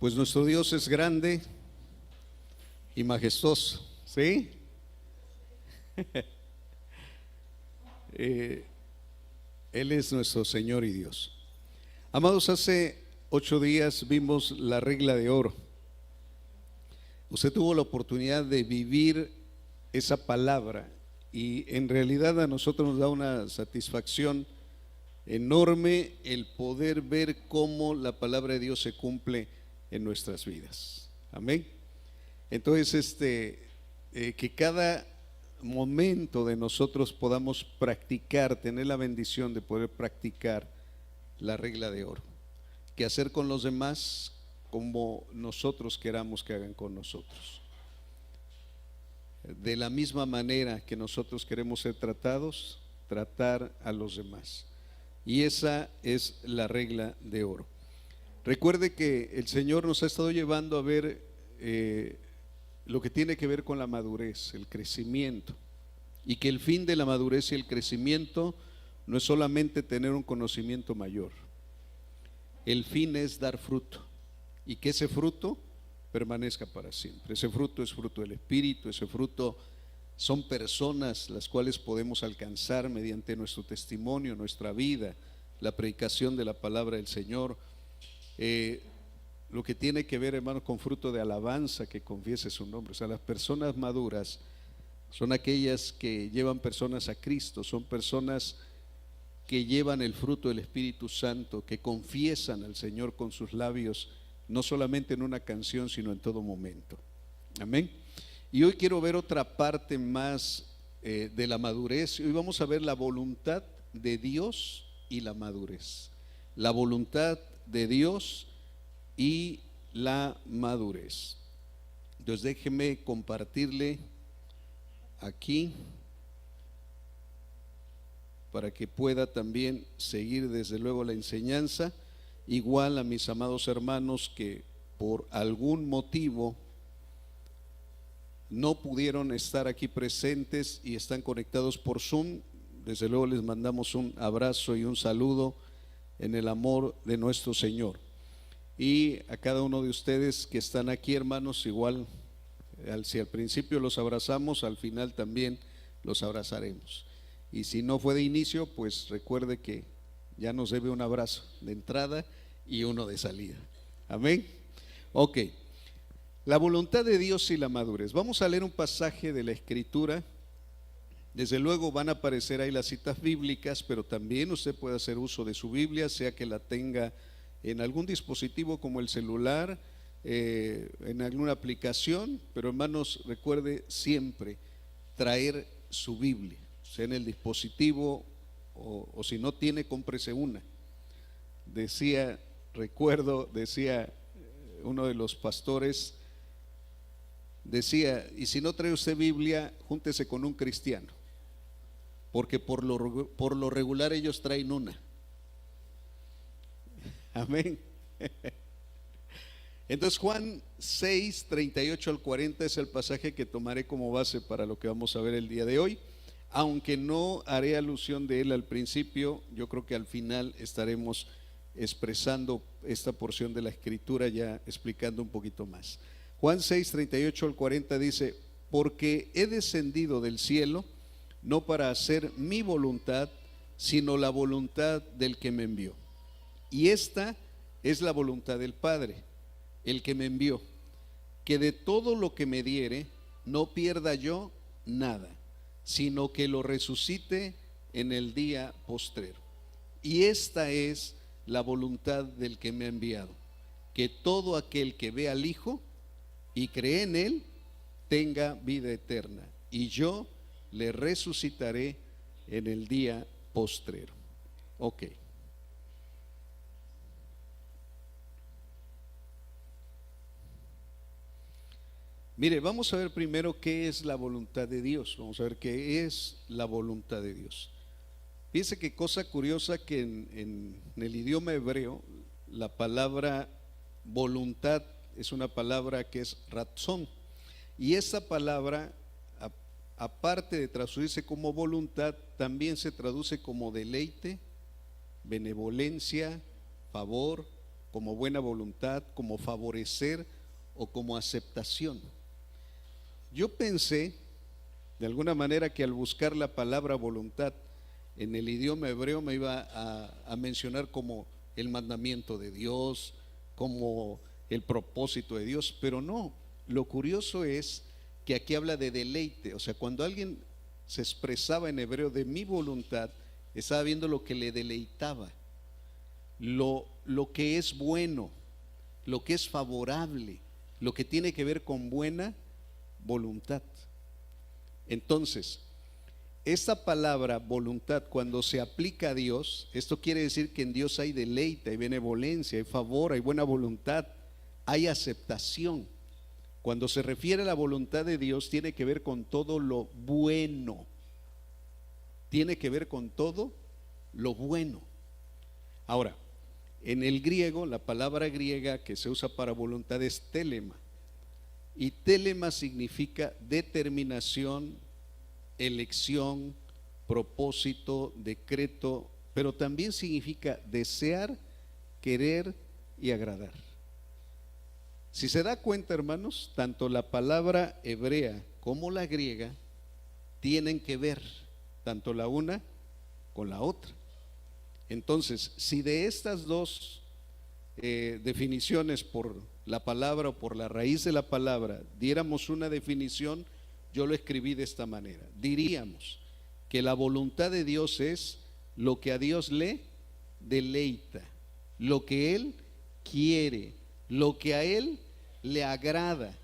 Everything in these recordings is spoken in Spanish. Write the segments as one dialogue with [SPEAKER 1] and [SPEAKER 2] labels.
[SPEAKER 1] Pues nuestro Dios es grande y majestuoso, ¿sí? Eh, Él es nuestro Señor y Dios. Amados, hace 8 días vimos la regla de oro. Usted tuvo la oportunidad de vivir esa palabra y en realidad a nosotros nos da una satisfacción enorme el poder ver cómo la palabra de Dios se cumple en nuestras vidas. Amén. Entonces, que cada momento de nosotros podamos practicar, tener la bendición de poder practicar la regla de oro, que hacer con los demás como nosotros queramos que hagan con nosotros, de la misma manera que nosotros queremos ser tratados, tratar a los demás. Y esa es la regla de oro. Recuerde que el Señor nos ha estado llevando a ver lo que tiene que ver con la madurez, el crecimiento, y que el fin de la madurez y el crecimiento no es solamente tener un conocimiento mayor. El fin es dar fruto y que ese fruto permanezca para siempre. Ese fruto es fruto del Espíritu, ese fruto son personas las cuales podemos alcanzar mediante nuestro testimonio, nuestra vida, la predicación de la palabra del Señor. Lo que tiene que ver, hermanos, con fruto de alabanza, que confiese su nombre. O sea, las personas maduras son aquellas que llevan personas a Cristo, son personas que llevan el fruto del Espíritu Santo, que confiesan al Señor con sus labios, no solamente en una canción, sino en todo momento. Amén. Y hoy quiero ver otra parte más de la madurez. Hoy vamos a ver la voluntad de Dios y la madurez. La voluntad de Dios y la madurez. Entonces déjeme compartirle aquí para que pueda también seguir desde luego la enseñanza. Igual a mis amados hermanos que por algún motivo no pudieron estar aquí presentes y están conectados por Zoom, desde luego les mandamos un abrazo y un saludo en el amor de nuestro Señor. Y a cada uno de ustedes que están aquí, hermanos, igual si al principio los abrazamos, al final también los abrazaremos. Y si no fue de inicio, pues recuerde que ya nos debe un abrazo de entrada y uno de salida. Amén. Ok, la voluntad de Dios y la madurez. Vamos a leer un pasaje de la Escritura. Desde luego van a aparecer ahí las citas bíblicas, pero también usted puede hacer uso de su Biblia, sea que la tenga en algún dispositivo como el celular, en alguna aplicación. Pero hermanos, recuerde siempre traer su Biblia, sea en el dispositivo o si no tiene, cómprese una. Decía uno de los pastores, decía, y si no trae usted Biblia, júntese con un cristiano, porque por lo regular ellos traen una. Amén. Entonces Juan 6, 38 al 40 es el pasaje que tomaré como base para lo que vamos a ver el día de hoy. Aunque no haré alusión de él al principio, yo creo que al final estaremos expresando esta porción de la Escritura, ya explicando un poquito más. Juan 6, 38 al 40 dice: porque he descendido del cielo no para hacer mi voluntad, sino la voluntad del que me envió. Y esta es la voluntad del Padre, el que me envió, que de todo lo que me diere no pierda yo nada, sino que lo resucite en el día postrero. Y esta es la voluntad del que me ha enviado, que todo aquel que ve al Hijo y cree en Él tenga vida eterna, y yo le resucitaré en el día postrero. Ok. Mire, vamos a ver primero qué es la voluntad de Dios. Vamos a ver qué es la voluntad de Dios. Fíjense qué cosa curiosa que en el idioma hebreo la palabra voluntad es una palabra que es ratzón, y esa palabra, aparte de traducirse como voluntad, también se traduce como deleite, benevolencia, favor, como buena voluntad, como favorecer o como aceptación. Yo pensé de alguna manera que al buscar la palabra voluntad en el idioma hebreo me iba a mencionar como el mandamiento de Dios, como el propósito de Dios, pero no. Lo curioso es que aquí habla de deleite. O sea, cuando alguien se expresaba en hebreo de mi voluntad, estaba viendo lo que le deleitaba, lo que es bueno, lo que es favorable, lo que tiene que ver con buena voluntad. Entonces, esta palabra voluntad, cuando se aplica a Dios, esto quiere decir que en Dios hay deleite, hay benevolencia, hay favor, hay buena voluntad, hay aceptación. Cuando se refiere a la voluntad de Dios, tiene que ver con todo lo bueno, tiene que ver con todo lo bueno. Ahora, en el griego, la palabra griega que se usa para voluntad es telema, y telema significa determinación, elección, propósito, decreto, pero también significa desear, querer y agradar. Si se da cuenta, hermanos, tanto la palabra hebrea como la griega tienen que ver, tanto la una con la otra. Entonces, si de estas dos definiciones por la palabra o por la raíz de la palabra diéramos una definición, yo lo escribí de esta manera. Diríamos que la voluntad de Dios es lo que a Dios le deleita, lo que Él quiere, lo que a Él le agrada.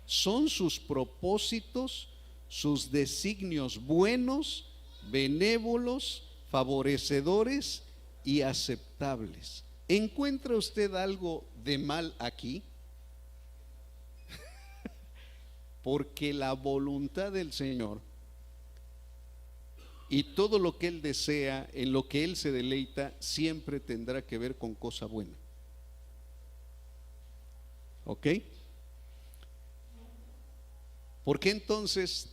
[SPEAKER 1] Son sus propósitos, sus designios buenos, benévolos, favorecedores y aceptables. ¿Encuentra usted algo de mal aquí? Porque la voluntad del Señor y todo lo que Él desea, en lo que Él se deleita, siempre tendrá que ver con cosa buena. ¿Ok? ¿Por qué entonces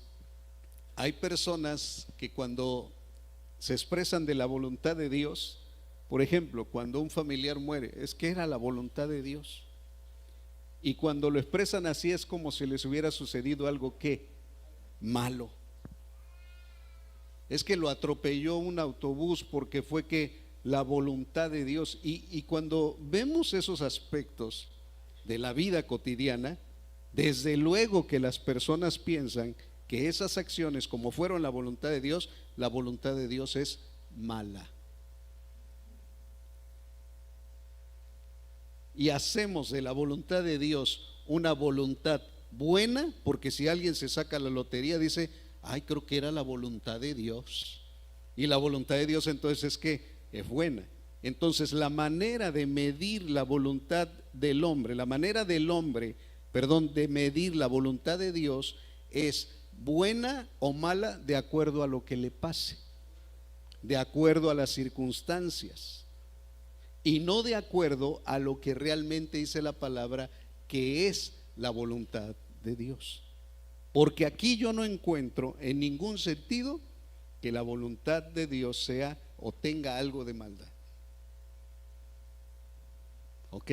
[SPEAKER 1] hay personas que cuando se expresan de la voluntad de Dios, por ejemplo, cuando un familiar muere, es que era la voluntad de Dios? Y cuando lo expresan así es como si les hubiera sucedido algo que malo. Es que lo atropelló un autobús porque fue que la voluntad de Dios. Y cuando vemos esos aspectos de la vida cotidiana, desde luego que las personas piensan que esas acciones, como fueron la voluntad de Dios, la voluntad de Dios es mala. Y hacemos de la voluntad de Dios una voluntad buena, porque si alguien se saca la lotería dice, ay, creo que era la voluntad de Dios. Y la voluntad de Dios entonces es que es buena. Entonces la manera de medir la voluntad del hombre, de medir la voluntad de Dios es buena o mala de acuerdo a lo que le pase, de acuerdo a las circunstancias, y no de acuerdo a lo que realmente dice la palabra que es la voluntad de Dios. Porque aquí yo no encuentro en ningún sentido que la voluntad de Dios sea o tenga algo de maldad. ¿Ok?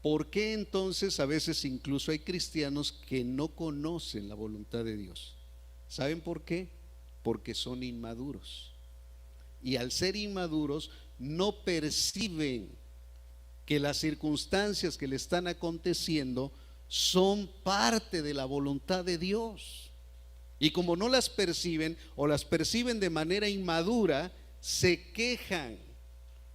[SPEAKER 1] ¿Por qué entonces a veces incluso hay cristianos que no conocen la voluntad de Dios? ¿Saben por qué? Porque son inmaduros. Y al ser inmaduros no perciben que las circunstancias que le están aconteciendo son parte de la voluntad de Dios. Y como no las perciben o las perciben de manera inmadura, se quejan.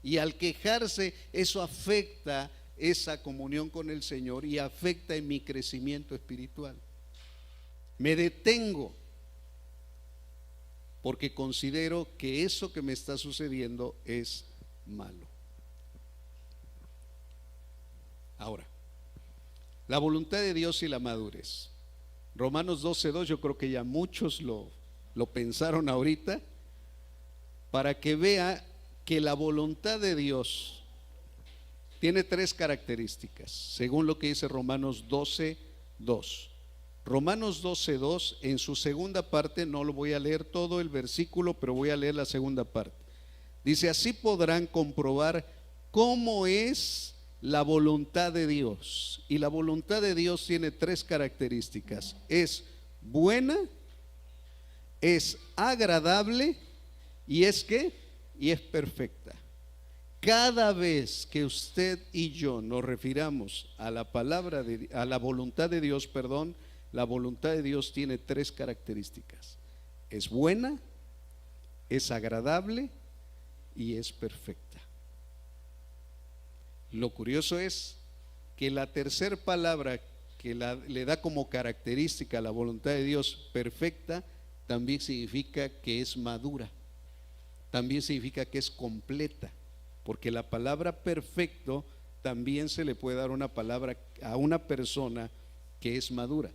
[SPEAKER 1] Y al quejarse, eso afecta esa comunión con el Señor y afecta en mi crecimiento espiritual. Me detengo porque considero que eso que me está sucediendo es malo. Ahora, la voluntad de Dios y la madurez. Romanos 12:2, yo creo que ya muchos lo pensaron ahorita, para que vea que la voluntad de Dios tiene tres características, según lo que dice Romanos 12:2. Romanos 12:2, en su segunda parte, no lo voy a leer todo el versículo, pero voy a leer la segunda parte. Dice, así podrán comprobar cómo es la voluntad de Dios. Y la voluntad de Dios tiene tres características: es buena, es agradable y es ¿qué? Y es perfecta. Cada vez que usted y yo nos refiramos a la palabra a la voluntad de Dios, perdón, la voluntad de Dios tiene tres características: es buena, es agradable y es perfecta. Lo curioso es que la tercera palabra que le da como característica a la voluntad de Dios, perfecta, también significa que es madura, también significa que es completa, porque la palabra perfecto también se le puede dar una palabra a una persona que es madura.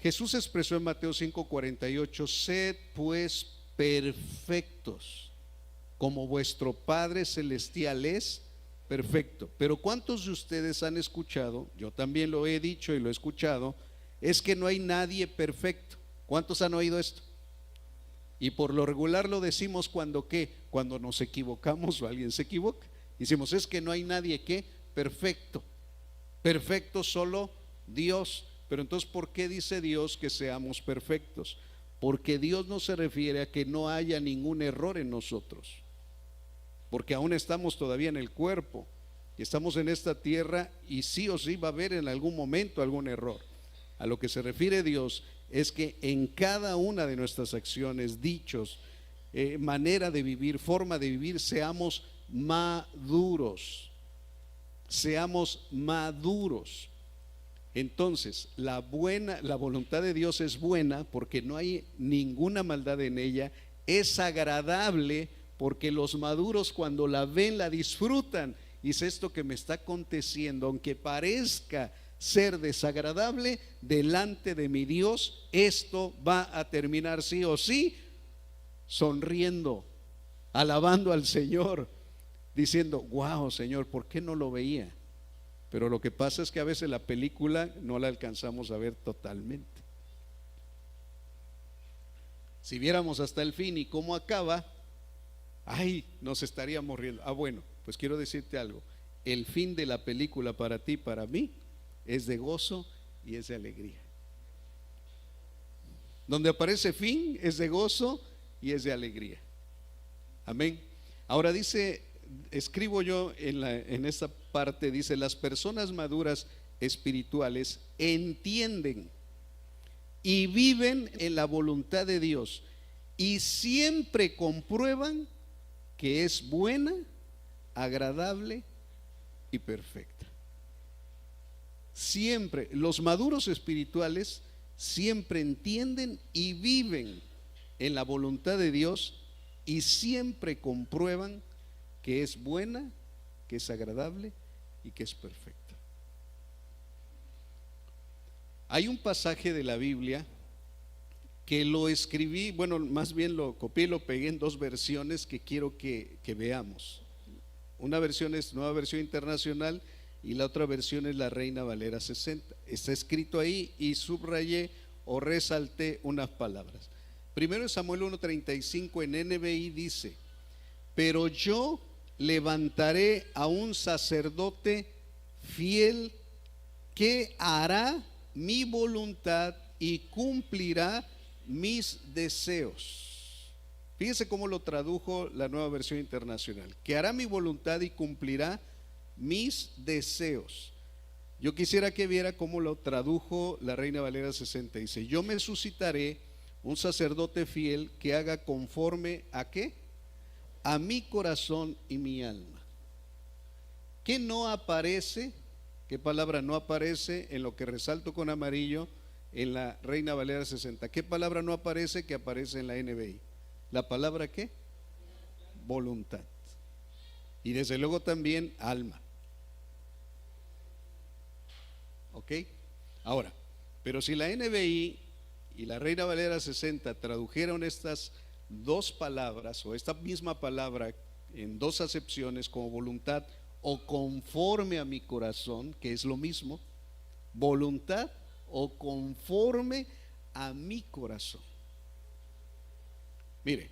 [SPEAKER 1] Jesús expresó en Mateo 5:48: sed pues perfectos, como vuestro Padre Celestial es perfecto. Pero ¿cuántos de ustedes han escuchado? Yo también lo he dicho y lo he escuchado, es que no hay nadie perfecto. ¿Cuántos han oído esto? Y por lo regular lo decimos cuando ¿qué? Cuando nos equivocamos o alguien se equivoca. Decimos, es que no hay nadie que perfecto. Perfecto solo Dios. Pero entonces, ¿por qué dice Dios que seamos perfectos? Porque Dios no se refiere a que no haya ningún error en nosotros, porque aún estamos todavía en el cuerpo y estamos en esta tierra, y sí o sí va a haber en algún momento algún error. A lo que se refiere Dios es que en cada una de nuestras acciones, dichos, manera de vivir, forma de vivir, seamos maduros. Seamos maduros. Entonces, la voluntad de Dios es buena porque no hay ninguna maldad en ella. Es agradable porque los maduros, cuando la ven, la disfrutan. Dice, esto que me está aconteciendo, aunque parezca ser desagradable, delante de mi Dios, esto va a terminar sí o sí sonriendo, alabando al Señor, diciendo, wow, Señor, ¿por qué no lo veía? Pero lo que pasa es que a veces la película no la alcanzamos a ver totalmente. Si viéramos hasta el fin y cómo acaba, ay, nos estaríamos riendo. Bueno, pues quiero decirte algo: el fin de la película para ti, para mí, es de gozo y es de alegría. Donde aparece fin es de gozo y es de alegría. Amén. Ahora dice, escribo yo en esta parte, dice, las personas maduras espirituales entienden y viven en la voluntad de Dios y siempre comprueban que es buena, agradable y perfecta. Siempre, los maduros espirituales siempre entienden y viven en la voluntad de Dios y siempre comprueban que es buena, que es agradable y que es perfecta. Hay un pasaje de la Biblia que lo escribí, bueno, más bien lo copié y lo pegué en dos versiones que quiero que veamos. Una versión es Nueva Versión Internacional y la otra versión es la Reina Valera 60. Está escrito ahí y subrayé o resalté unas palabras. Primero en Samuel 1:35 en NBI dice: pero yo levantaré a un sacerdote fiel que hará mi voluntad y cumplirá mis deseos. Fíjese cómo lo tradujo la Nueva Versión Internacional: que hará mi voluntad y cumplirá mis deseos. Yo quisiera que viera cómo lo tradujo la Reina Valera 60. Dice: yo me suscitaré un sacerdote fiel que haga conforme a ¿qué? A mi corazón y mi alma. ¿Qué no aparece? ¿Qué palabra no aparece en lo que resalto con amarillo en la Reina Valera 60? ¿Qué palabra no aparece que aparece en la NBI? ¿La palabra qué? Voluntad. Y desde luego también alma. ¿Ok? Ahora, pero si la NBI y la Reina Valera 60 tradujeron estas dos palabras o esta misma palabra en dos acepciones, como voluntad o conforme a mi corazón, que es lo mismo, voluntad o conforme a mi corazón. Mire,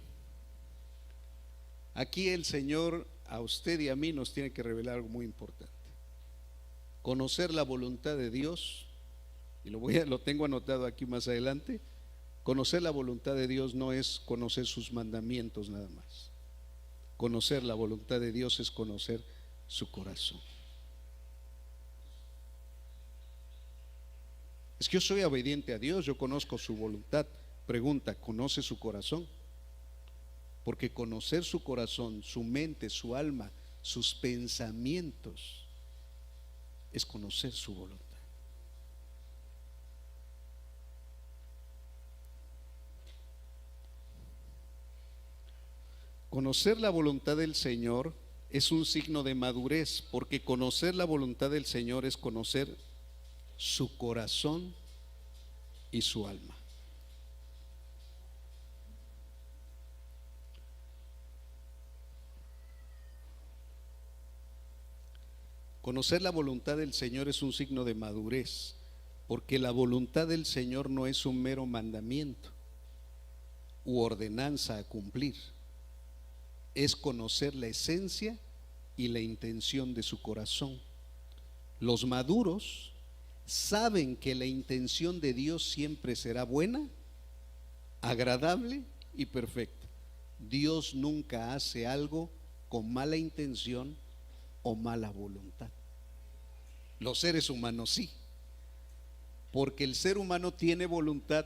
[SPEAKER 1] aquí el Señor a usted y a mí nos tiene que revelar algo muy importante. Conocer la voluntad de Dios, y lo tengo anotado aquí más adelante. Conocer la voluntad de Dios no es conocer sus mandamientos nada más. Conocer la voluntad de Dios es conocer su corazón. Es que yo soy obediente a Dios, yo conozco su voluntad. Pregunta, ¿conoce su corazón? Porque conocer su corazón, su mente, su alma, sus pensamientos, es conocer su voluntad. Conocer la voluntad del Señor es un signo de madurez, porque conocer la voluntad del Señor es conocer su corazón y su alma. Conocer la voluntad del Señor es un signo de madurez, porque la voluntad del Señor no es un mero mandamiento u ordenanza a cumplir. Es conocer la esencia y la intención de su corazón. Los maduros saben que la intención de Dios siempre será buena, agradable y perfecta. Dios nunca hace algo con mala intención o mala voluntad. Los seres humanos sí, porque el ser humano tiene voluntad,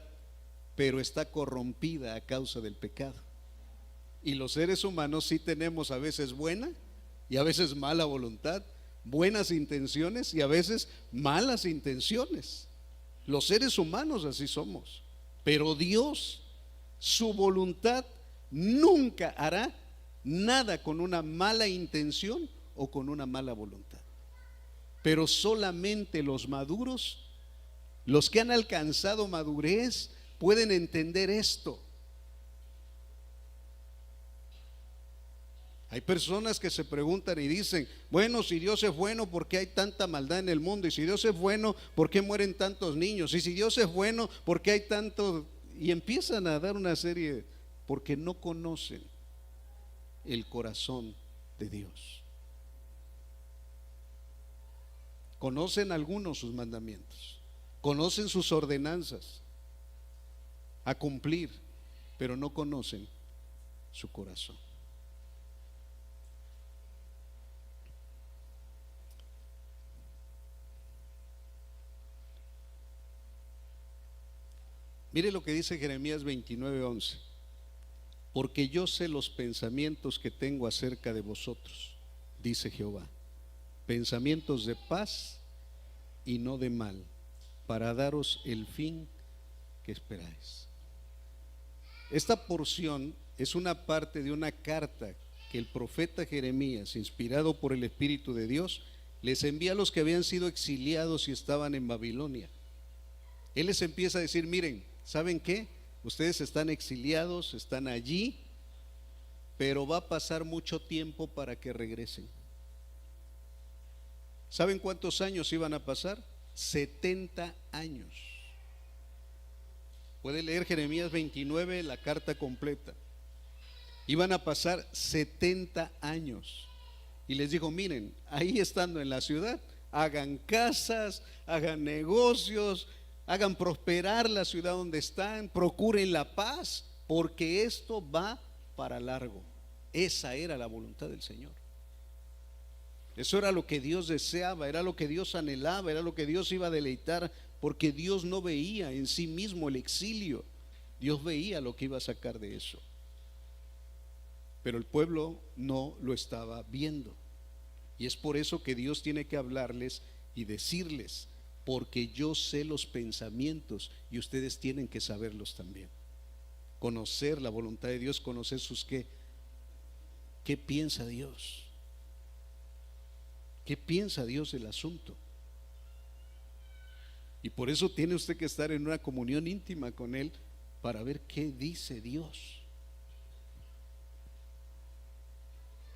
[SPEAKER 1] pero está corrompida a causa del pecado. Y los seres humanos sí tenemos a veces buena y a veces mala voluntad, buenas intenciones y a veces malas intenciones. Los seres humanos así somos. Pero Dios, su voluntad, nunca hará nada con una mala intención o con una mala voluntad. Pero solamente los maduros, los que han alcanzado madurez, pueden entender esto. Hay personas que se preguntan y dicen, bueno, si Dios es bueno, ¿por qué hay tanta maldad en el mundo? Y si Dios es bueno, ¿por qué mueren tantos niños? Y si Dios es bueno, ¿por qué hay tanto? Y empiezan a dar una serie, porque no conocen el corazón de Dios. Conocen algunos sus mandamientos, conocen sus ordenanzas a cumplir, pero no conocen su corazón. Mire lo que dice Jeremías 29:11. Porque yo sé los pensamientos que tengo acerca de vosotros, dice Jehová, pensamientos de paz y no de mal, para daros el fin que esperáis. Esta porción es una parte de una carta que el profeta Jeremías, inspirado por el Espíritu de Dios, les envía a los que habían sido exiliados y estaban en Babilonia. Él les empieza a decir, miren, ¿saben qué? Ustedes están exiliados, están allí, pero va a pasar mucho tiempo para que regresen. ¿Saben cuántos años iban a pasar? 70 años. Puede leer Jeremías 29, la carta completa. Iban a pasar 70 años. Y les dijo, miren, ahí estando en la ciudad, hagan casas, hagan negocios, hagan prosperar la ciudad donde están, procuren la paz, porque esto va para largo. Esa era la voluntad del Señor. Eso era lo que Dios deseaba, era lo que Dios anhelaba, era lo que Dios iba a deleitar, porque Dios no veía en sí mismo el exilio, Dios veía lo que iba a sacar de eso. Pero el pueblo no lo estaba viendo. Y es por eso que Dios tiene que hablarles y decirles, porque yo sé los pensamientos y ustedes tienen que saberlos también. Conocer la voluntad de Dios, conocer sus ¿qué piensa Dios? ¿Qué piensa Dios del asunto? Y por eso tiene usted que estar en una comunión íntima con Él para ver qué dice Dios.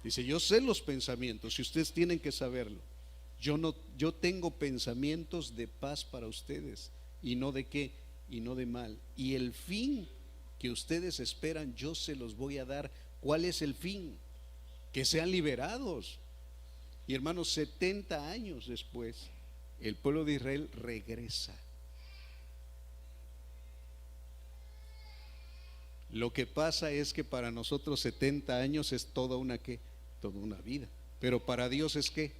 [SPEAKER 1] Dice, yo sé los pensamientos y ustedes tienen que saberlo. Yo tengo pensamientos de paz para ustedes y no de qué, y no de mal. Y el fin que ustedes esperan, yo se los voy a dar. ¿Cuál es el fin? que sean liberados. Y hermanos, 70 años después, el pueblo de Israel regresa. Lo que pasa es que para nosotros 70 años es toda una ¿qué? Toda una vida. Pero para Dios es ¿qué?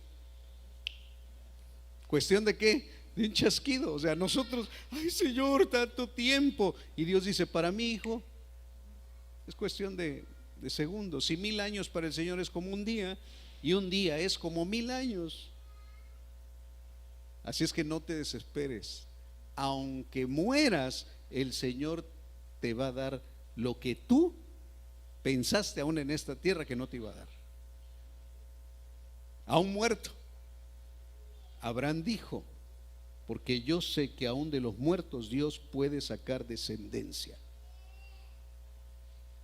[SPEAKER 1] ¿Cuestión de qué? De un chasquido. O sea, nosotros, ay Señor, tanto tiempo. Y Dios dice, para mí, hijo, es cuestión de segundos. Si 1000 años para el Señor es como un día, y un día es como 1000 años. Así es que no te desesperes. Aunque mueras, el Señor te va a dar lo que tú pensaste aún en esta tierra que no te iba a dar. Aún muerto. Abraham dijo, porque yo sé que aún de los muertos Dios puede sacar descendencia.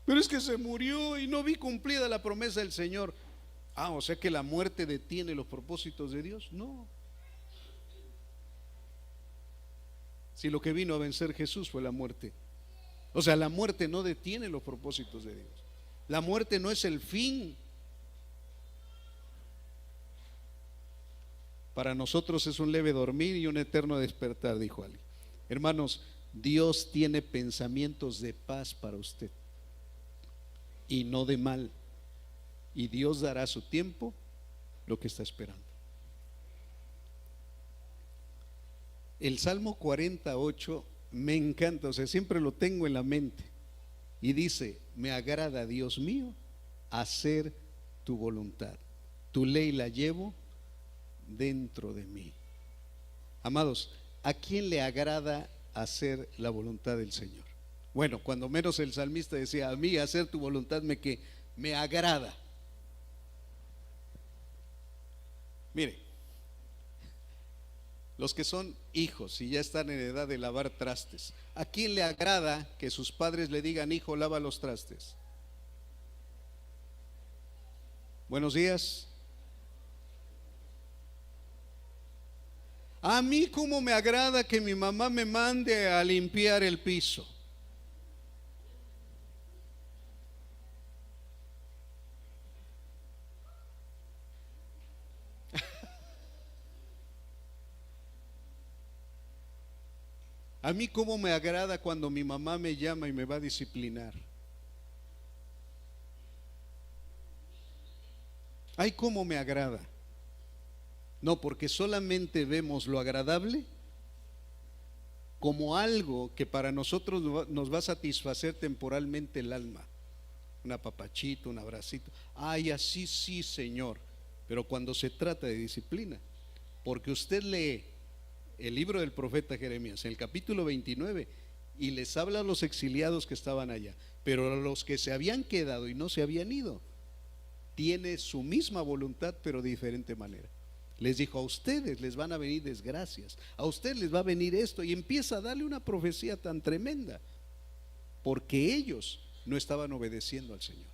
[SPEAKER 1] Pero es que se murió y no vi cumplida la promesa del Señor. O sea que la muerte detiene los propósitos de Dios. No. Si lo que vino a vencer Jesús fue la muerte. O sea, la muerte no detiene los propósitos de Dios. La muerte no es el fin. Para nosotros es un leve dormir y un eterno despertar, dijo Ali. Hermanos, Dios tiene pensamientos de paz para usted y no de mal. Y Dios dará a su tiempo lo que está esperando. El Salmo 48 me encanta, o sea, siempre lo tengo en la mente. Y dice, me agrada, Dios mío, hacer tu voluntad. Tu ley la llevo dentro de mí. Amados, ¿a quién le agrada hacer la voluntad del Señor? Bueno, cuando menos el salmista decía, a mí hacer tu voluntad me agrada. Mire, los que son hijos y ya están en edad de lavar trastes, ¿a quién le agrada que sus padres le digan, hijo, lava los trastes? Buenos días. A mí como me agrada que mi mamá me mande a limpiar el piso. A mí cómo me agrada cuando mi mamá me llama y me va a disciplinar. Ay, cómo me agrada. No, porque solamente vemos lo agradable como algo que para nosotros nos va a satisfacer temporalmente el alma. Un apapachito, un abracito. Ay, así sí, Señor. Pero cuando se trata de disciplina, porque usted lee el libro del profeta Jeremías, en el capítulo 29, y les habla a los exiliados que estaban allá, pero a los que se habían quedado y no se habían ido, tiene su misma voluntad, pero de diferente manera. Les dijo, a ustedes les van a venir desgracias, a ustedes les va a venir esto, y empieza a darle una profecía tan tremenda, porque ellos no estaban obedeciendo al Señor.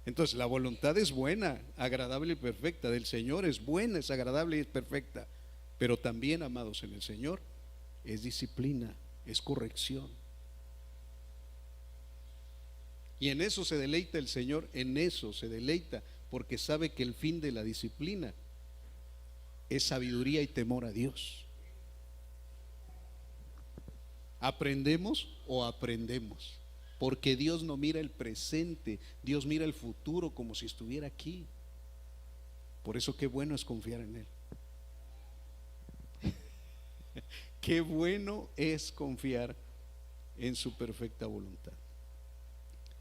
[SPEAKER 1] Entonces la voluntad es buena, agradable y perfecta del Señor, es buena, es agradable y es perfecta. Pero también, amados, en el Señor es disciplina, es corrección. Y en eso se deleita el Señor, en eso se deleita, porque sabe que el fin de la disciplina es sabiduría y temor a Dios. ¿Aprendemos o aprendemos? Porque Dios no mira el presente, Dios mira el futuro como si estuviera aquí. Por eso qué bueno es confiar en Él. Qué bueno es confiar en su perfecta voluntad.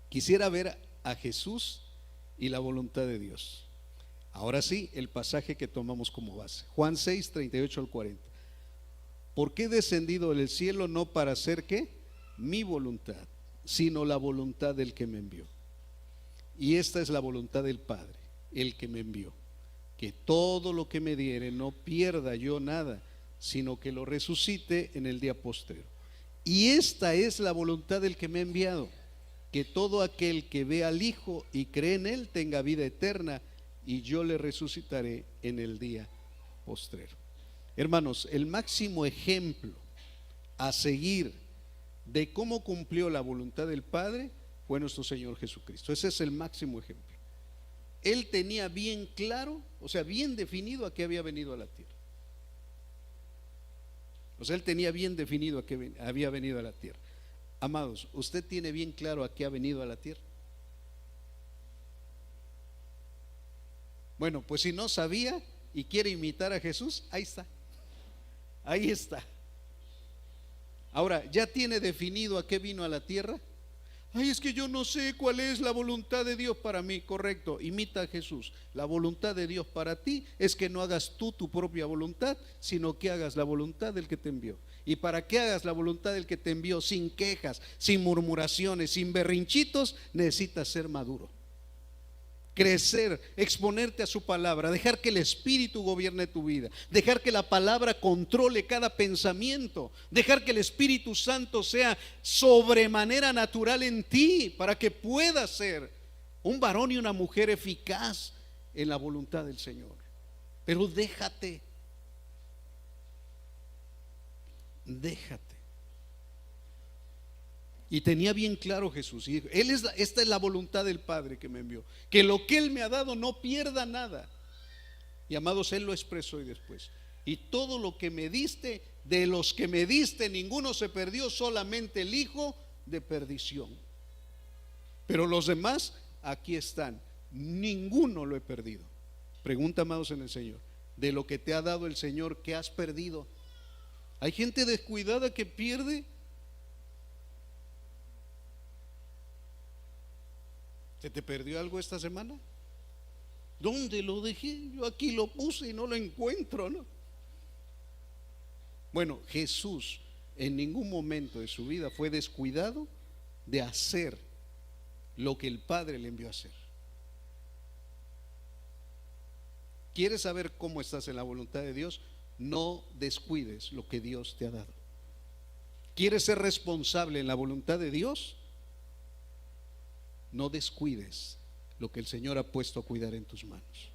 [SPEAKER 1] Quisiera ver a Jesús y la voluntad de Dios. Ahora sí, el pasaje que tomamos como base, Juan 6, 38 al 40. Porque he descendido del cielo no para hacer ¿qué? Mi voluntad, sino la voluntad del que me envió. Y esta es la voluntad del Padre, el que me envió, que todo lo que me diere no pierda yo nada, sino que lo resucite en el día postrero. Y esta es la voluntad del que me ha enviado, que todo aquel que ve al Hijo y cree en Él tenga vida eterna, y yo le resucitaré en el día postrero. Hermanos, el máximo ejemplo a seguir de cómo cumplió la voluntad del Padre fue nuestro Señor Jesucristo. Ese es el máximo ejemplo. él tenía bien claro, o sea, bien definido a qué había venido a la tierra. O sea, él tenía bien definido a qué había venido a la tierra. Amados, ¿usted tiene bien claro a qué ha venido a la tierra? Bueno, pues si no sabía y quiere imitar a Jesús, ahí está. Ahí está. Ahora, ¿ya tiene definido a qué vino a la tierra? Ay, es que yo no sé cuál es la voluntad de Dios para mí. Correcto, imita a Jesús. La voluntad de Dios para ti es que no hagas tú tu propia voluntad, sino que hagas la voluntad del que te envió. Y para que hagas la voluntad del que te envió sin quejas, sin murmuraciones, sin berrinchitos, necesitas ser maduro, crecer, exponerte a su palabra, dejar que el Espíritu gobierne tu vida, dejar que la palabra controle cada pensamiento, dejar que el Espíritu Santo sea sobremanera natural en ti, para que puedas ser un varón y una mujer eficaz en la voluntad del Señor. Pero déjate. Y tenía bien claro Jesús, y dijo, esta es la voluntad del Padre que me envió, que lo que Él me ha dado no pierda nada. Y amados, Él lo expresó y después: y todo lo que me diste, de los que me diste, ninguno se perdió, solamente el hijo de perdición. Pero los demás aquí están, ninguno lo he perdido. Pregunta, amados, en el Señor: de lo que te ha dado el Señor, ¿qué has perdido? Hay gente descuidada que pierde. ¿Se te perdió algo esta semana? ¿Dónde lo dejé? Yo aquí lo puse y no lo encuentro, ¿no? Bueno, Jesús en ningún momento de su vida fue descuidado de hacer lo que el Padre le envió a hacer. ¿Quieres saber cómo estás en la voluntad de Dios? No descuides lo que Dios te ha dado. ¿Quieres ser responsable en la voluntad de Dios? No descuides lo que el Señor ha puesto a cuidar en tus manos.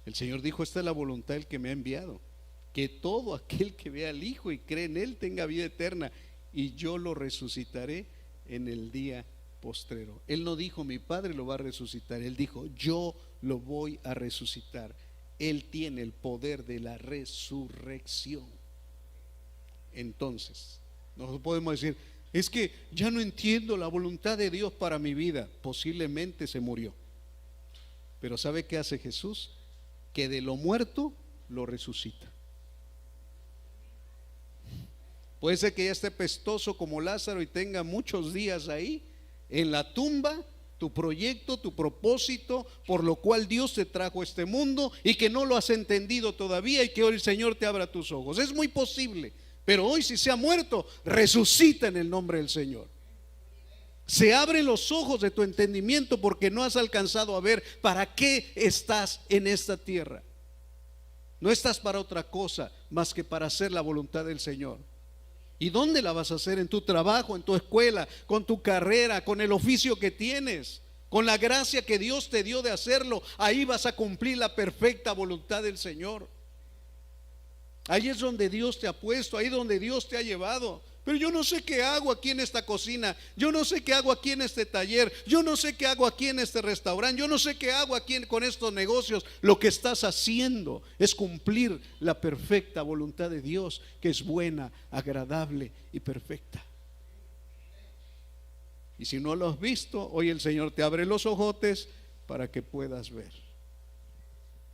[SPEAKER 1] El Señor dijo: esta es la voluntad del que me ha enviado, que todo aquel que vea al Hijo y cree en Él tenga vida eterna, y yo lo resucitaré en el día postrero. Él no dijo: mi Padre lo va a resucitar. Él dijo: yo lo voy a resucitar. Él tiene el poder de la resurrección. Entonces, nosotros podemos decir: es que ya no entiendo la voluntad de Dios para mi vida. Posiblemente se murió, pero ¿sabe qué hace Jesús? Que de lo muerto lo resucita. Puede ser que ya esté pestoso como Lázaro y tenga muchos días ahí en la tumba, tu proyecto, tu propósito, por lo cual Dios te trajo a este mundo, y que no lo has entendido todavía, y que hoy el Señor te abra tus ojos. Es muy posible, pero hoy, si se ha muerto, resucita en el nombre del Señor. Se abren los ojos de tu entendimiento, porque no has alcanzado a ver para qué estás en esta tierra. No estás para otra cosa más que para hacer la voluntad del Señor. ¿Y dónde la vas a hacer? En tu trabajo, en tu escuela, con tu carrera, con el oficio que tienes, con la gracia que Dios te dio de hacerlo. Ahí vas a cumplir la perfecta voluntad del Señor. Ahí es donde Dios te ha puesto, ahí es donde Dios te ha llevado. Pero yo no sé qué hago aquí en esta cocina, yo no sé qué hago aquí en este taller, yo no sé qué hago aquí en este restaurante, yo no sé qué hago aquí con estos negocios. Lo que estás haciendo es cumplir la perfecta voluntad de Dios, que es buena, agradable y perfecta. Y si no lo has visto, hoy el Señor te abre los ojotes para que puedas ver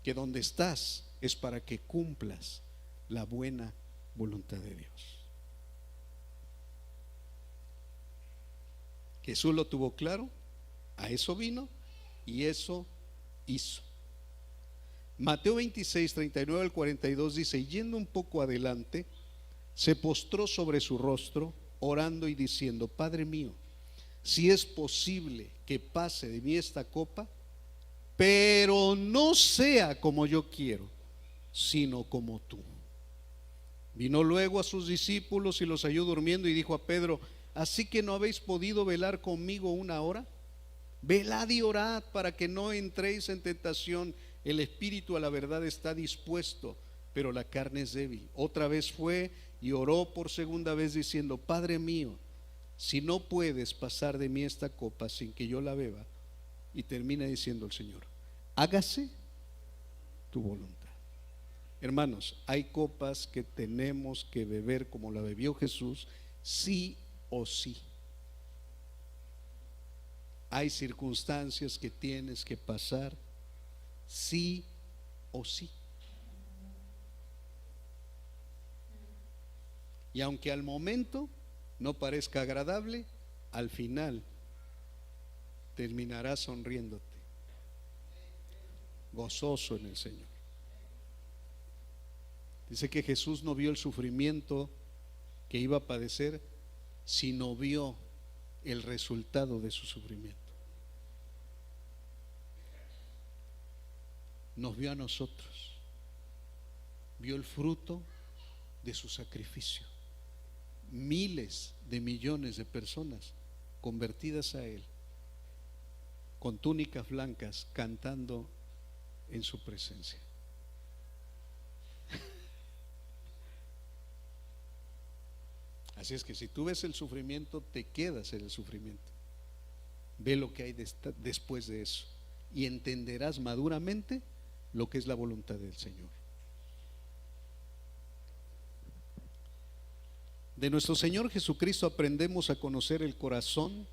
[SPEAKER 1] que donde estás es para que cumplas la buena voluntad de Dios. Jesús lo tuvo claro, a eso vino y eso hizo. Mateo 26, 39 al 42 dice: y yendo un poco adelante, se postró sobre su rostro, orando y diciendo: Padre mío, si es posible que pase de mí esta copa, pero no sea como yo quiero, sino como tú. Vino luego a sus discípulos y los halló durmiendo, y dijo a Pedro: ¿así que no habéis podido velar conmigo una hora? Velad y orad para que no entréis en tentación. El espíritu a la verdad está dispuesto, pero la carne es débil. Otra vez fue y oró por segunda vez diciendo: Padre mío, si no puedes pasar de mí esta copa sin que yo la beba, y termina diciendo el Señor, hágase tu voluntad. Hermanos, hay copas que tenemos que beber como la bebió Jesús, sí o sí. Hay circunstancias que tienes que pasar, sí o sí. Y aunque al momento no parezca agradable, al final terminarás sonriéndote, gozoso en el Señor. Dice que Jesús no vio el sufrimiento que iba a padecer, sino vio el resultado de su sufrimiento. Nos vio a nosotros, vio el fruto de su sacrificio. Miles de millones de personas convertidas a Él, con túnicas blancas, cantando en su presencia. Así es que si tú ves el sufrimiento, te quedas en el sufrimiento. Ve lo que hay después de eso y entenderás maduramente lo que es la voluntad del Señor. De nuestro Señor Jesucristo aprendemos a conocer el corazón,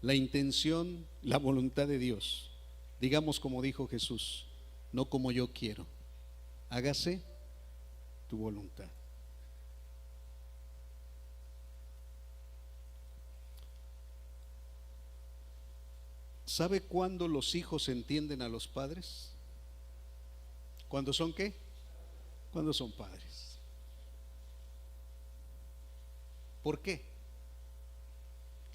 [SPEAKER 1] la intención, la voluntad de Dios. Digamos como dijo Jesús, no como yo quiero, hágase tu voluntad. ¿Sabe cuándo los hijos entienden a los padres? ¿Cuándo son qué? Cuando son padres. ¿Por qué?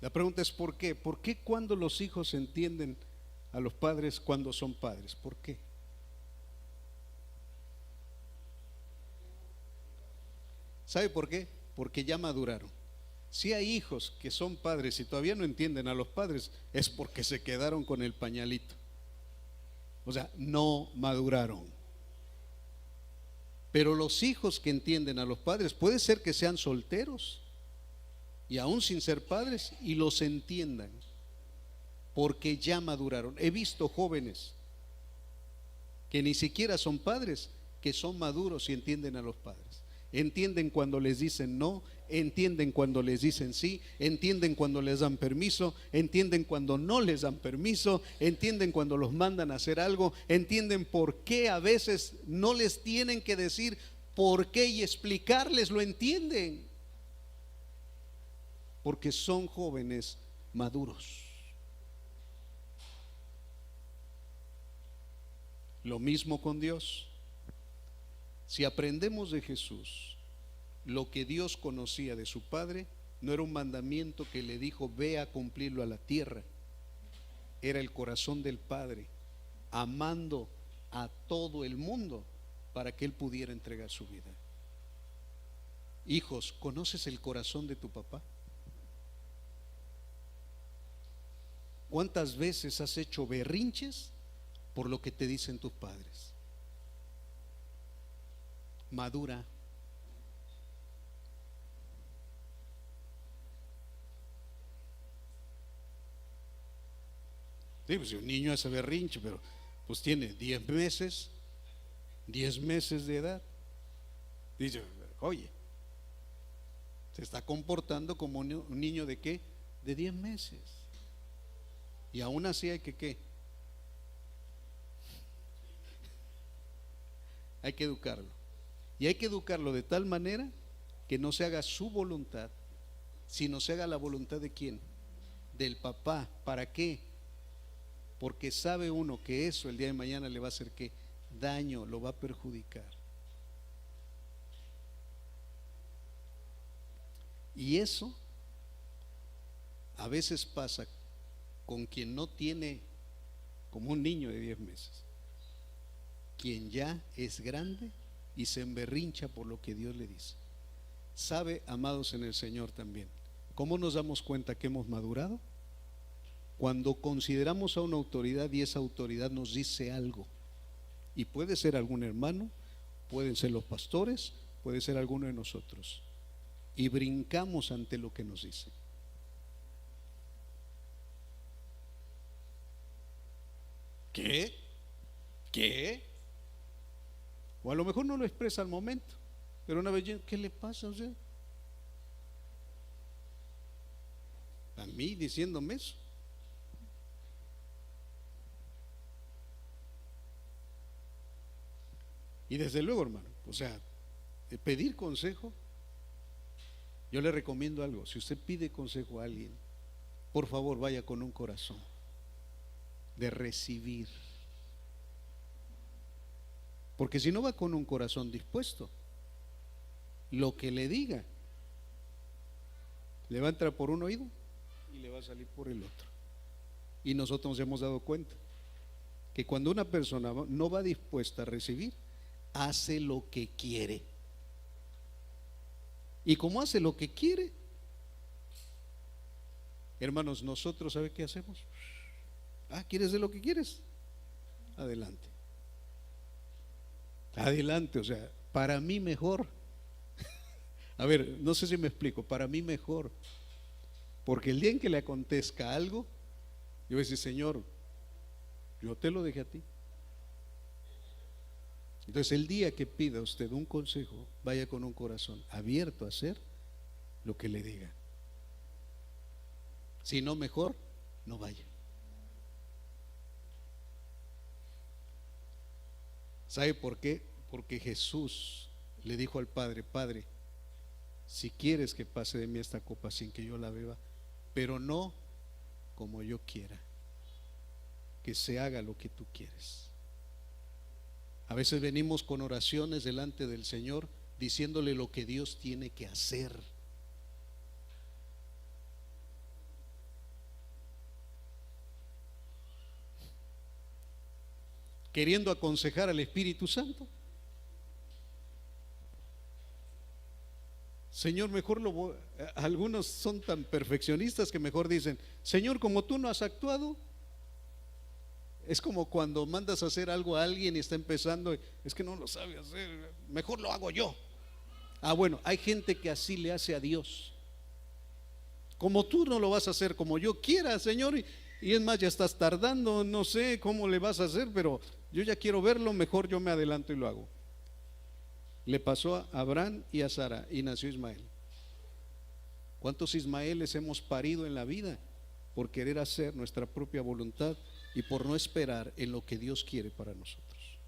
[SPEAKER 1] La pregunta es ¿por qué? ¿Por qué cuando los hijos entienden a los padres cuando son padres? ¿Por qué? ¿Sabe por qué? Porque ya maduraron. Si hay hijos que son padres y todavía no entienden a los padres, es porque se quedaron con el pañalito. O sea, no maduraron. Pero los hijos que entienden a los padres, puede ser que sean solteros y aún sin ser padres, y los entiendan, porque ya maduraron. He visto jóvenes que ni siquiera son padres, que son maduros y entienden a los padres. Entienden cuando les dicen no, entienden cuando les dicen sí, entienden cuando les dan permiso, entienden cuando no les dan permiso, entienden cuando los mandan a hacer algo, entienden por qué a veces no les tienen que decir por qué y explicarles, lo entienden, porque son jóvenes maduros. Lo mismo con Dios. Si aprendemos de Jesús lo que Dios conocía de su Padre, no era un mandamiento que le dijo ve a cumplirlo a la tierra, era el corazón del Padre amando a todo el mundo para que Él pudiera entregar su vida. Hijos, ¿conoces el corazón de tu papá? ¿Cuántas veces has hecho berrinches por lo que te dicen tus padres? Madura. Sí, pues si un niño hace berrinche, pero pues tiene 10 meses, 10 meses de edad. Dice, oye, se está comportando como un niño de qué? De 10 meses. Y aún así hay que ¿qué? Hay que educarlo. Y hay que educarlo de tal manera que no se haga su voluntad, sino se haga la voluntad de ¿quién? Del papá. ¿Para qué? Porque sabe uno que eso el día de mañana le va a hacer ¿qué? Daño, lo va a perjudicar. Y eso a veces pasa con quien no tiene, como un niño de 10 meses, quien ya es grande y se emberrincha por lo que Dios le dice. ¿Sabe, amados en el Señor también, cómo nos damos cuenta que hemos madurado? Cuando consideramos a una autoridad y esa autoridad nos dice algo, y puede ser algún hermano, pueden ser los pastores, puede ser alguno de nosotros, y brincamos ante lo que nos dice. ¿Qué? ¿Qué? O a lo mejor no lo expresa al momento, pero una vez, ¿qué le pasa a usted? A mí diciéndome eso. Y desde luego, hermano, o sea, pedir consejo, yo le recomiendo algo. Si usted pide consejo a alguien, por favor vaya con un corazón de recibir. Porque si no va con un corazón dispuesto, lo que le diga le va a entrar por un oído y le va a salir por el otro. Y nosotros nos hemos dado cuenta que cuando una persona no va dispuesta a recibir, hace lo que quiere. Y como hace lo que quiere, hermanos, nosotros, ¿sabe qué hacemos? ¿Quieres de lo que quieres? Adelante. Adelante, o sea, para mí mejor. A ver, no sé si me explico, para mí mejor. Porque el día en que le acontezca algo, yo voy a decir, Señor, yo te lo dejé a ti. Entonces el día que pida usted un consejo, vaya con un corazón abierto a hacer lo que le diga. Si no, mejor no vaya. ¿Sabe por qué? Porque Jesús le dijo al Padre: Padre, si quieres que pase de mí esta copa sin que yo la beba, pero no como yo quiera, que se haga lo que tú quieres. A veces venimos con oraciones delante del Señor diciéndole lo que Dios tiene que hacer. Queriendo aconsejar al Espíritu Santo. Señor, mejor algunos son tan perfeccionistas que mejor dicen: Señor, como tú no has actuado. Es como cuando mandas a hacer algo a alguien y está empezando, es que no lo sabe hacer, mejor lo hago yo. Bueno, hay gente que así le hace a Dios. Como tú no lo vas a hacer como yo quiera, Señor, y es más, ya estás tardando, no sé cómo le vas a hacer, pero yo ya quiero verlo, mejor yo me adelanto y lo hago. Le pasó a Abraham y a Sara y nació Ismael. ¿Cuántos Ismaeles hemos parido en la vida por querer hacer nuestra propia voluntad y por no esperar en lo que Dios quiere para nosotros?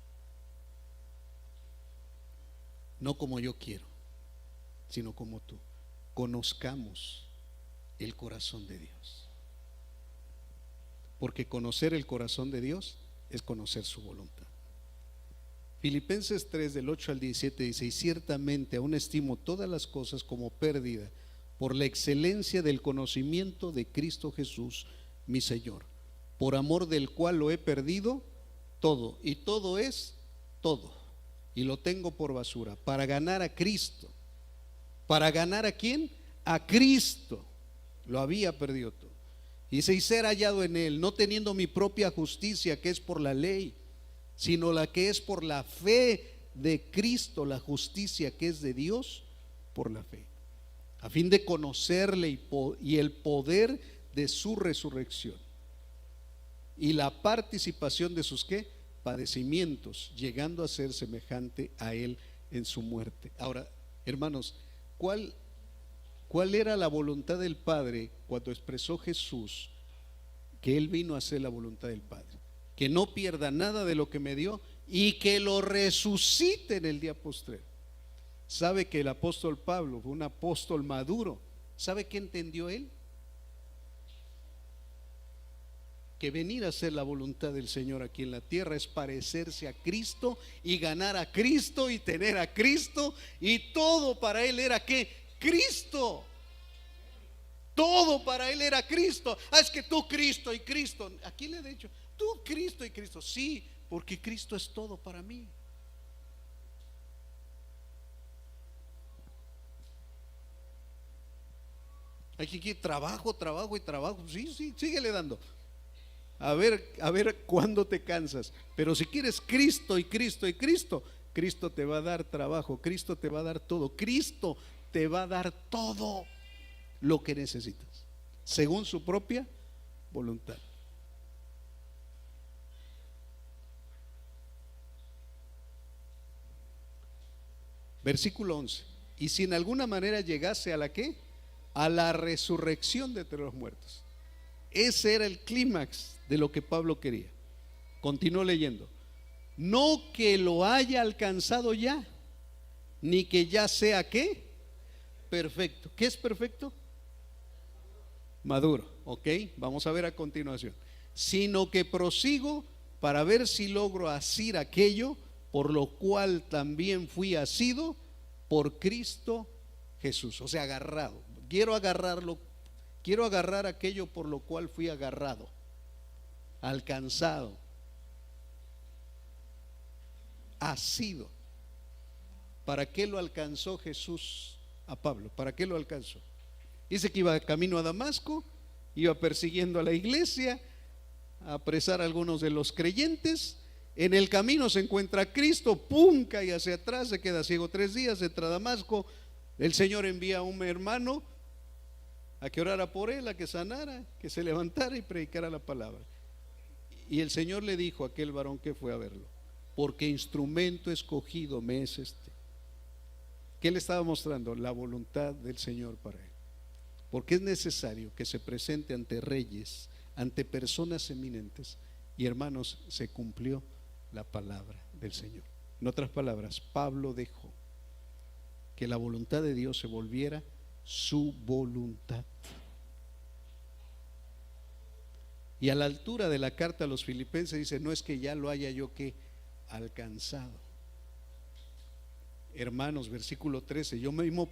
[SPEAKER 1] No como yo quiero, sino como tú. Conozcamos el corazón de Dios, porque conocer el corazón de Dios es conocer su voluntad. Filipenses 3 del 8 al 17 dice: y ciertamente aún estimo todas las cosas como pérdida por la excelencia del conocimiento de Cristo Jesús mi Señor, por amor del cual lo he perdido todo, y todo es todo, y lo tengo por basura, para ganar a Cristo. ¿Para ganar a quién? A Cristo. Lo había perdido todo. Y ser hallado en Él, no teniendo mi propia justicia, que es por la ley, sino la que es por la fe de Cristo, la justicia que es de Dios por la fe, a fin de conocerle y el poder de su resurrección y la participación de sus ¿qué? Padecimientos, llegando a ser semejante a Él en su muerte. Ahora, hermanos, ¿cuál era la voluntad del Padre cuando expresó Jesús que Él vino a hacer la voluntad del Padre? Que no pierda nada de lo que me dio y que lo resucite en el día postrero. ¿Sabe que el apóstol Pablo fue un apóstol maduro? ¿Sabe qué entendió él? Que venir a hacer la voluntad del Señor aquí en la tierra es parecerse a Cristo y ganar a Cristo y tener a Cristo, y todo para él era ¿qué? Cristo. Todo para él era Cristo. Es que tú Cristo y Cristo. ¿A quién le he dicho? Tú Cristo y Cristo. Sí, porque Cristo es todo para mí. Hay que trabajo y trabajo. Sí, síguele dando. A ver cuándo te cansas. Pero si quieres Cristo y Cristo y Cristo, Cristo te va a dar trabajo, Cristo te va a dar todo, Cristo te va a dar todo lo que necesitas, según su propia voluntad. Versículo 11. Y si en alguna manera llegase a la ¿qué? A la resurrección de entre los muertos. Ese era el clímax de lo que Pablo quería. Continuó leyendo. No que lo haya alcanzado ya, ni que ya sea ¿qué? Perfecto. ¿Qué es perfecto? Maduro. Ok, vamos a ver a continuación. Sino que prosigo para ver si logro asir aquello por lo cual también fui asido por Cristo Jesús. O sea, agarrado. Quiero agarrarlo, quiero agarrar aquello por lo cual fui agarrado, alcanzado, asido. ¿Para qué lo alcanzó Jesús a Pablo? ¿Para qué lo alcanzó? Dice que iba camino a Damasco, iba persiguiendo a la iglesia, a apresar a algunos de los creyentes. En el camino se encuentra a Cristo, pum, cae hacia atrás, se queda ciego 3 días, entra a Damasco. El Señor envía a un hermano a que orara por él, a que sanara, que se levantara y predicara la palabra. Y el Señor le dijo a aquel varón que fue a verlo: porque instrumento escogido me es este. ¿Qué le estaba mostrando? La voluntad del Señor para él. Porque es necesario que se presente ante reyes, ante personas eminentes. Y hermanos, se cumplió la palabra del Señor. En otras palabras, Pablo dejó que la voluntad de Dios se volviera su voluntad. Y a la altura de la carta a los filipenses dice: no es que ya lo haya yo que alcanzado. Hermanos, versículo 13, yo mismo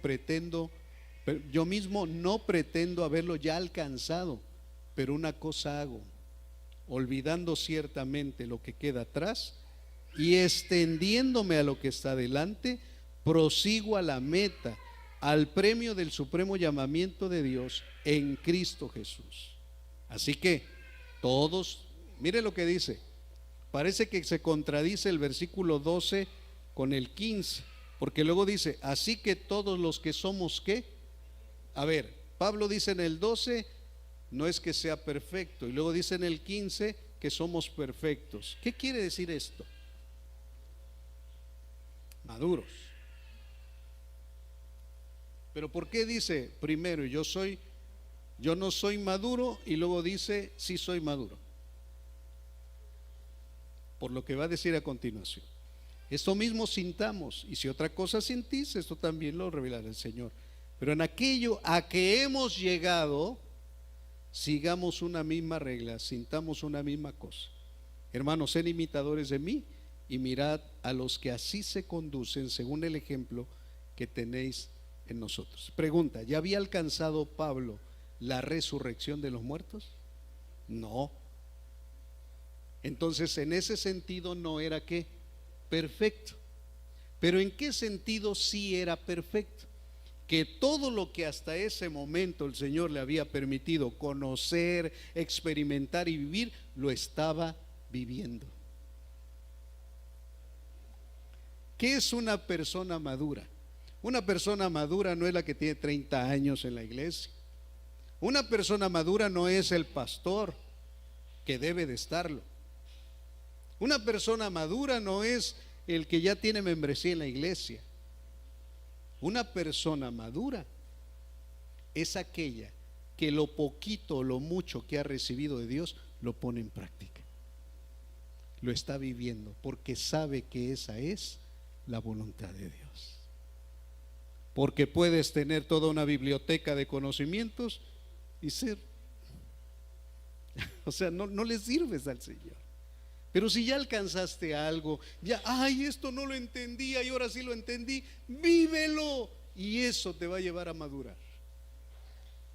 [SPEAKER 1] no pretendo haberlo ya alcanzado, pero una cosa hago, olvidando ciertamente lo que queda atrás y extendiéndome a lo que está delante, prosigo a la meta, al premio del supremo llamamiento de Dios en Cristo Jesús. Así que todos, mire lo que dice, parece que se contradice el versículo 12 con el 15, porque luego dice: así que todos los que somos ¿qué? A ver, Pablo dice en el 12, no es que sea perfecto, y luego dice en el 15 que somos perfectos. ¿Qué quiere decir esto? Maduros. Pero ¿por qué dice primero yo no soy maduro, y luego dice sí soy maduro? Por lo que va a decir a continuación. Esto mismo sintamos, y si otra cosa sentís, esto también lo revelará el Señor. Pero en aquello a que hemos llegado, sigamos una misma regla, sintamos una misma cosa. Hermanos, sed imitadores de mí y mirad a los que así se conducen según el ejemplo que tenéis en nosotros. Pregunta: ¿ya había alcanzado Pablo la resurrección de los muertos? No. Entonces, en ese sentido no era ¿qué? Perfecto. Pero ¿en qué sentido sí era perfecto? Que todo lo que hasta ese momento el Señor le había permitido conocer, experimentar y vivir, lo estaba viviendo. ¿Qué es una persona madura? Una persona madura no es la que tiene 30 años en la iglesia. Una persona madura no es el pastor, que debe de estarlo. Una persona madura no es el que ya tiene membresía en la iglesia. Una persona madura es aquella que lo poquito o lo mucho que ha recibido de Dios lo pone en práctica, lo está viviendo, porque sabe que esa es la voluntad de Dios. Porque puedes tener toda una biblioteca de conocimientos y ser o sea, no le sirves al Señor. Pero si ya alcanzaste algo, ya, esto no lo entendía y ahora sí lo entendí, vívelo, y eso te va a llevar a madurar.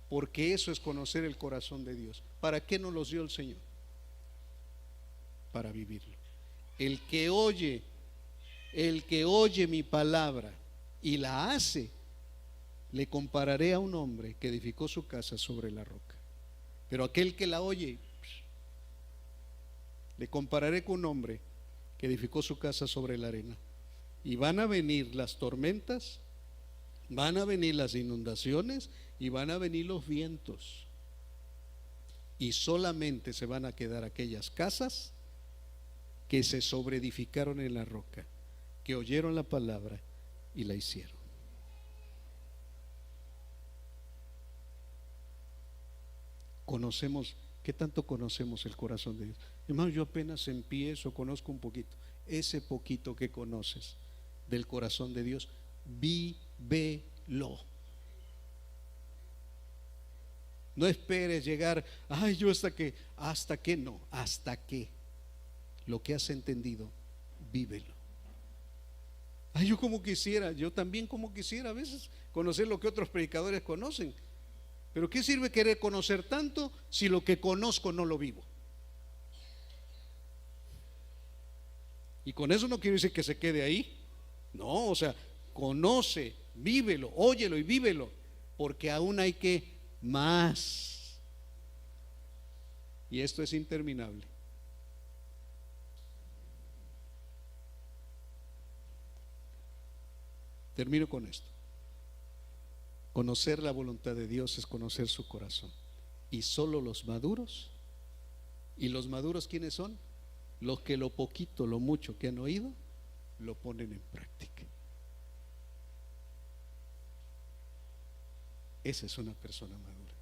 [SPEAKER 1] Porque eso es conocer el corazón de Dios. ¿Para qué nos los dio el Señor? Para vivirlo. El que oye mi palabra y la hace, le compararé a un hombre que edificó su casa sobre la roca. Pero aquel que la oye, le compararé con un hombre que edificó su casa sobre la arena. Y van a venir las tormentas, van a venir las inundaciones y van a venir los vientos. Y solamente se van a quedar aquellas casas que se sobreedificaron en la roca, que oyeron la palabra y la hicieron. Conocemos, ¿qué tanto conocemos el corazón de Dios? Hermano, yo apenas empiezo, conozco un poquito. Ese poquito que conoces del corazón de Dios, vívelo. No esperes llegar, ay, yo hasta que no, hasta que lo que has entendido, vívelo. Ay, yo como quisiera, yo también como quisiera a veces conocer lo que otros predicadores conocen. Pero ¿qué sirve querer conocer tanto si lo que conozco no lo vivo? Y con eso no quiero decir que se quede ahí. No, o sea, conoce, vívelo, óyelo y vívelo, porque aún hay que más. Y esto es interminable. Termino con esto. Conocer la voluntad de Dios es conocer su corazón. Y solo los maduros, ¿y los maduros quiénes son? Los que lo poquito, lo mucho que han oído, lo ponen en práctica. Esa es una persona madura.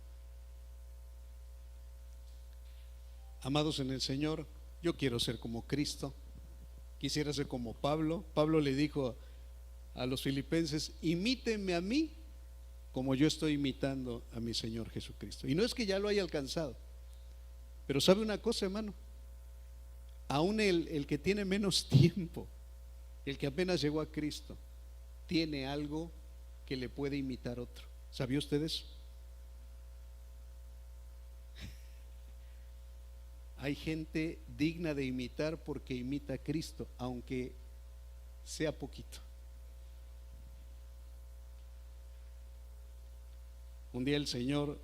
[SPEAKER 1] Amados en el Señor, yo quiero ser como Cristo. Quisiera ser como Pablo. Pablo le dijo a los filipenses: imítenme a mí como yo estoy imitando a mi Señor Jesucristo. Y no es que ya lo haya alcanzado, pero sabe una cosa, hermano, aún el que tiene menos tiempo, el que apenas llegó a Cristo, tiene algo que le puede imitar otro. ¿Sabía usted eso? Hay gente digna de imitar porque imita a Cristo, aunque sea poquito. Un día el Señor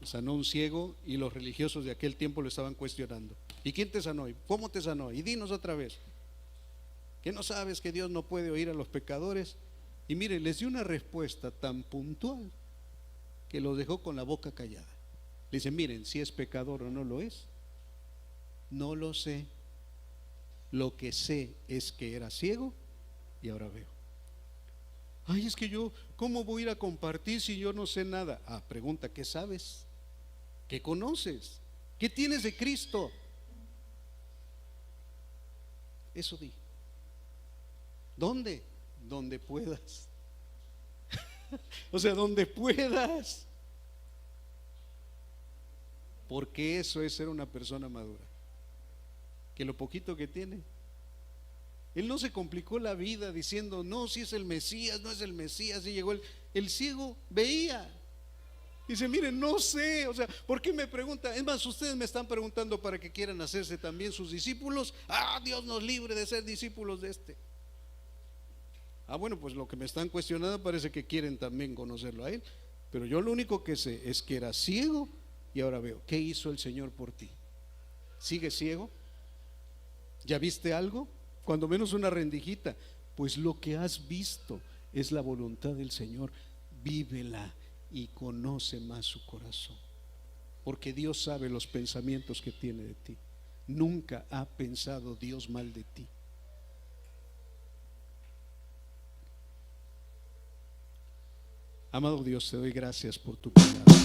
[SPEAKER 1] sanó un ciego y los religiosos de aquel tiempo lo estaban cuestionando. ¿Y quién te sanó? ¿Cómo te sanó? Y dinos otra vez, ¿que no sabes que Dios no puede oír a los pecadores? Y mire, les dio una respuesta tan puntual que los dejó con la boca callada. Le dice: miren, si es pecador o no lo es, no lo sé. Lo que sé es que era ciego y ahora veo. Ay, es que yo, ¿cómo voy a ir a compartir si yo no sé nada? Ah, pregunta, ¿qué sabes? ¿Qué conoces? ¿Qué tienes de Cristo? Eso di. ¿Dónde? Donde puedas. O sea, donde puedas. Porque eso es ser una persona madura. Que lo poquito que tiene. Él no se complicó la vida diciendo: no, si es el Mesías, no es el Mesías. Y llegó el ciego, veía. Dice: miren, no sé, o sea, ¿por qué me preguntan? Es más, ustedes me están preguntando para que quieran hacerse también sus discípulos. Ah, Dios nos libre de ser discípulos de este. Ah, bueno, pues lo que me están cuestionando parece que quieren también conocerlo a él. Pero yo lo único que sé es que era ciego y ahora veo. ¿Qué hizo el Señor por ti? ¿Sigues ciego? ¿Ya viste algo? Cuando menos una rendijita. Pues lo que has visto es la voluntad del Señor. Vívela y conoce más su corazón, porque Dios sabe los pensamientos que tiene de ti. Nunca ha pensado Dios mal de ti. Amado Dios, te doy gracias por tu palabra.